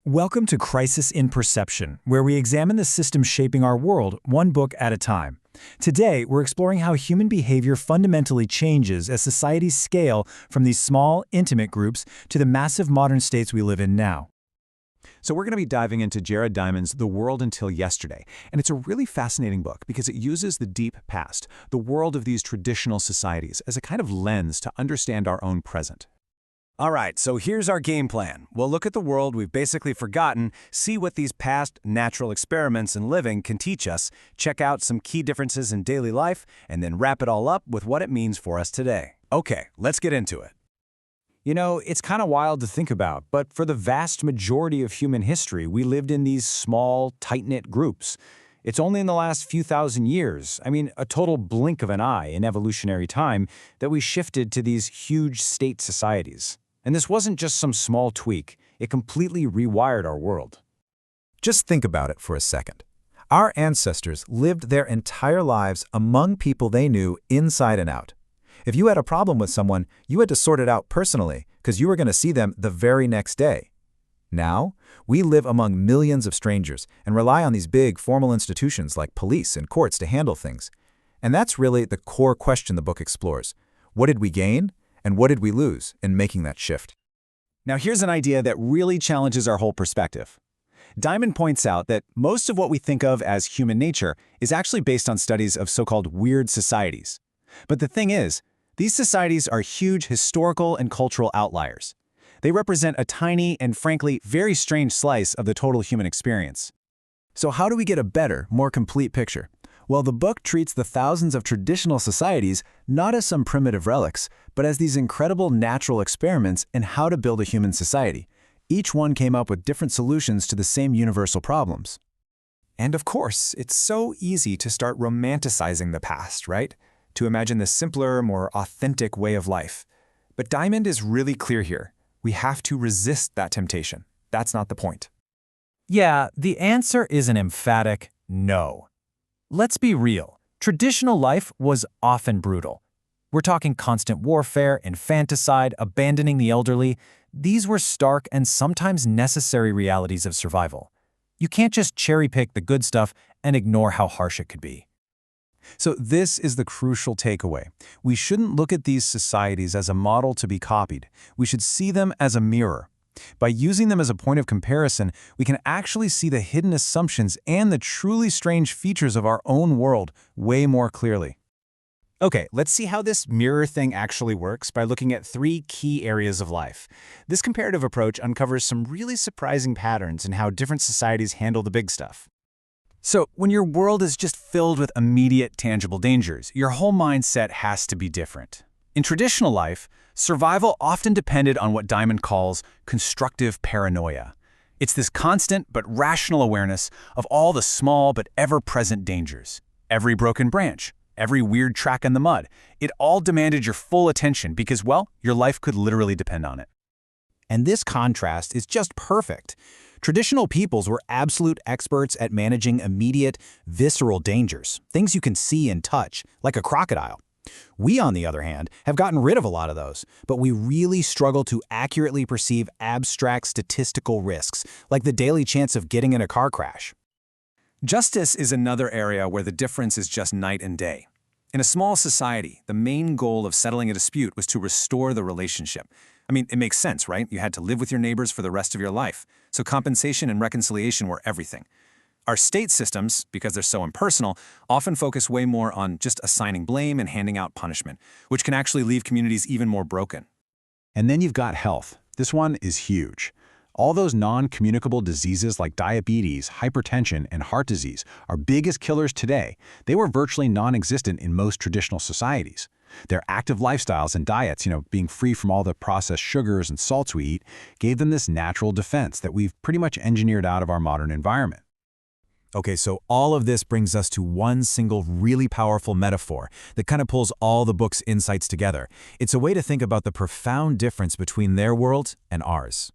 Welcome to Crisis in Perception, where we examine the systems shaping our world, one book at a time. Today, we're exploring how human behavior fundamentally changes as societies scale from these small, intimate groups to the massive modern states we live in now. So we're going to be diving into Jared Diamond's The World Until Yesterday, and it's a really fascinating book because it uses the deep past, the world of these traditional societies, as a kind of lens to understand our own present. All right, so here's our game plan. We'll look at the world we've basically forgotten, see what these past natural experiments in living can teach us, check out some key differences in daily life, and then wrap it all up with what it means for us today. Okay, let's get into it. You know, it's kind of wild to think about, but for the vast majority of human history, we lived in these small, tight-knit groups. It's only in the last few thousand years, a total blink of an eye in evolutionary time, that we shifted to these huge state societies. And this wasn't just some small tweak, it completely rewired our world. Just think about it for a second. Our ancestors lived their entire lives among people they knew inside and out. If you had a problem with someone, you had to sort it out personally because you were going to see them the very next day. Now, we live among millions of strangers and rely on these big formal institutions like police and courts to handle things. And that's really the core question the book explores. What did we gain? And what did we lose in making that shift? Now here's an idea that really challenges our whole perspective. Diamond points out that most of what we think of as human nature is actually based on studies of so-called weird societies. But the thing is, these societies are huge historical and cultural outliers. They represent a tiny and frankly very strange slice of the total human experience. So how do we get a better, more complete picture? Well, the book treats the thousands of traditional societies not as some primitive relics, but as these incredible natural experiments in how to build a human society. Each one came up with different solutions to the same universal problems. And of course, it's so easy to start romanticizing the past, right? To imagine the simpler, more authentic way of life. But Diamond is really clear here. We have to resist that temptation. That's not the point. Yeah, the answer is an emphatic no. Let's be real. Traditional life was often brutal. We're talking constant warfare, infanticide, abandoning the elderly. These were stark and sometimes necessary realities of survival. You can't just cherry-pick the good stuff and ignore how harsh it could be. So this is the crucial takeaway. We shouldn't look at these societies as a model to be copied. We should see them as a mirror. By using them as a point of comparison, we can actually see the hidden assumptions and the truly strange features of our own world way more clearly. Okay, let's see how this mirror thing actually works by looking at three key areas of life. This comparative approach uncovers some really surprising patterns in how different societies handle the big stuff. So, when your world is just filled with immediate, tangible dangers, your whole mindset has to be different. In traditional life, survival often depended on what Diamond calls constructive paranoia. It's this constant but rational awareness of all the small but ever-present dangers. Every broken branch, every weird track in the mud, it all demanded your full attention because, well, your life could literally depend on it. And this contrast is just perfect. Traditional peoples were absolute experts at managing immediate, visceral dangers, things you can see and touch, like a crocodile. We, on the other hand, have gotten rid of a lot of those, but we really struggle to accurately perceive abstract statistical risks, like the daily chance of getting in a car crash. Justice is another area where the difference is just night and day. In a small society, the main goal of settling a dispute was to restore the relationship. It makes sense, right? You had to live with your neighbors for the rest of your life, so compensation and reconciliation were everything. Our state systems, because they're so impersonal, often focus way more on just assigning blame and handing out punishment, which can actually leave communities even more broken. And then you've got health. This one is huge. All those non-communicable diseases like diabetes, hypertension, and heart disease are biggest killers today. They were virtually non-existent in most traditional societies. Their active lifestyles and diets, being free from all the processed sugars and salts we eat, gave them this natural defense that we've pretty much engineered out of our modern environment. Okay, so all of this brings us to one single really powerful metaphor that kind of pulls all the book's insights together. It's a way to think about the profound difference between their world and ours.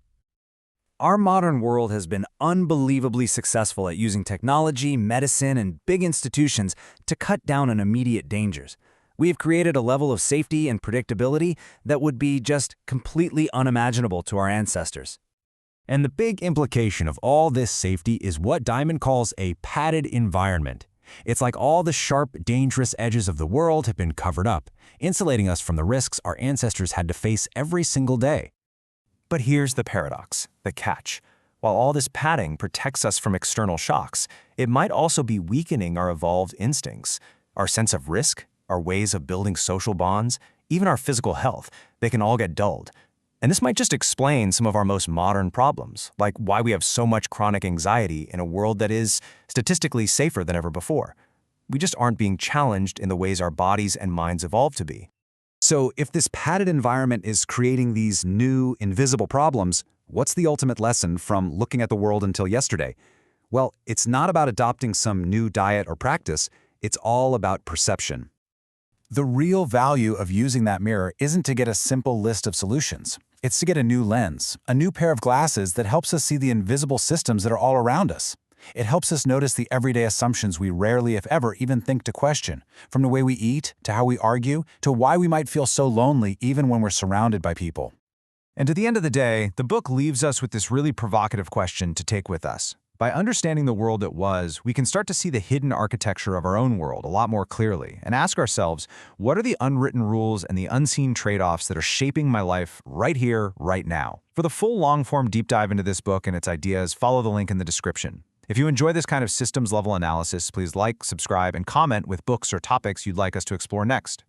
Our modern world has been unbelievably successful at using technology, medicine, and big institutions to cut down on immediate dangers. We have created a level of safety and predictability that would be just completely unimaginable to our ancestors. And the big implication of all this safety is what Diamond calls a padded environment. It's like all the sharp, dangerous edges of the world have been covered up, insulating us from the risks our ancestors had to face every single day. But here's the paradox, the catch. While all this padding protects us from external shocks, it might also be weakening our evolved instincts, our sense of risk, our ways of building social bonds, even our physical health. They can all get dulled. And this might just explain some of our most modern problems, like why we have so much chronic anxiety in a world that is statistically safer than ever before. We just aren't being challenged in the ways our bodies and minds evolved to be. So if this padded environment is creating these new, invisible problems, what's the ultimate lesson from looking at the world until yesterday? Well, it's not about adopting some new diet or practice. It's all about perception. The real value of using that mirror isn't to get a simple list of solutions. It's to get a new lens, a new pair of glasses that helps us see the invisible systems that are all around us. It helps us notice the everyday assumptions we rarely, if ever, even think to question, from the way we eat, to how we argue, to why we might feel so lonely even when we're surrounded by people. And at the end of the day, the book leaves us with this really provocative question to take with us. By understanding the world it was, we can start to see the hidden architecture of our own world a lot more clearly and ask ourselves, what are the unwritten rules and the unseen trade-offs that are shaping my life right here, right now? For the full long-form deep dive into this book and its ideas, follow the link in the description. If you enjoy this kind of systems-level analysis, please like, subscribe, and comment with books or topics you'd like us to explore next.